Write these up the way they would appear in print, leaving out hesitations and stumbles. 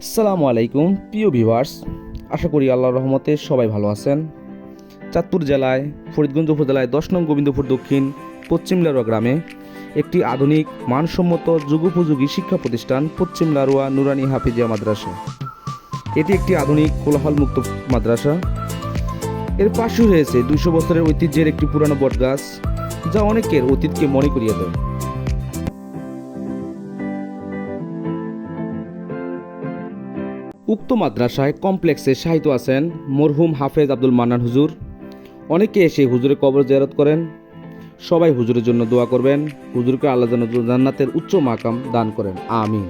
আসসালামু আলাইকুম প্রিয় ভিউয়ার্স, আশা করি আল্লাহর রহমতে সবাই ভালো আছেন। চাঁদপুর জেলায় ফরিদগঞ্জ উপজেলায় 10 নং গোবিন্দপুর দক্ষিণ পশ্চিম লারুয়া গ্রামে একটি আধুনিক মানসম্মত যুগোপযোগী শিক্ষা প্রতিষ্ঠান পশ্চিম লারুয়া নুরানি হাফিজিয়া মাদ্রাসা। এটি একটি আধুনিক কোলাহলমুক্ত মাদ্রাসা। এর পাশে রয়েছে 200 বছরের ঐতিহ্যের একটি পুরানো বটগাছ, যা অনেকের অতীতকে মনে করিয়ে দেয়। উক্ত মাদ্রাসায় কমপ্লেক্সে শায়িত আছেন মরহুম হাফেজ আব্দুল মান্নান হুজুর। অনেকে এসে হুজুরের কবর জিয়ারত করেন। সবাই হুজুরের জন্য দোয়া করবেন, হুজুরকে আল্লাহ যেন জান্নাতের উচ্চ মাকাম দান করেন, আমিন।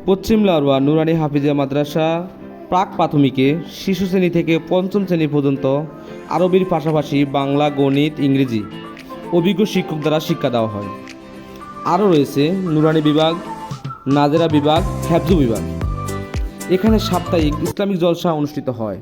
পশ্চিম লারুয়া নুরানি হাফিজিয়া মাদ্রাসা প্রাক প্রাথমিকে শিশু শ্রেণী থেকে পঞ্চম শ্রেণী পর্যন্ত আরবির পাশাপাশি বাংলা, গণিত, ইংরেজি অভিজ্ঞ শিক্ষক দ্বারা শিক্ষা দেওয়া হয়। আরও রয়েছে নুরানি বিভাগ, নাজেরা বিভাগ, হেফজু বিভাগ। এখানে সাপ্তাহিক ইসলামিক জলসা অনুষ্ঠিত হয়।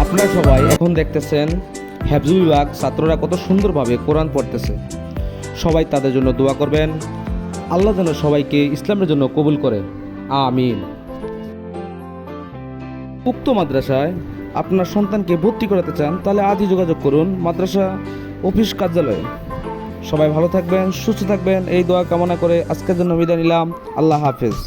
আপনারা সবাই এখন দেখতেছেন হেফজু বিভাগ ছাত্ররা কত সুন্দরভাবে কোরআন পড়তেছে। সবাই তাদের জন্য দোয়া করবেন, আল্লাহ যেন সবাইকে ইসলামের জন্য কবুল করে, আমিন। উক্ত মাদ্রাসায় আপনার সন্তানকে ভর্তি করাতে চান তাহলে আজই যোগাযোগ করুন মাদ্রাসা অফিস কার্যালয়ে। সবাই ভালো থাকবেন, সুস্থ থাকবেন, এই দোয়া কামনা করে আজকের জন্য বিদায় নিলাম। আল্লাহ হাফেজ।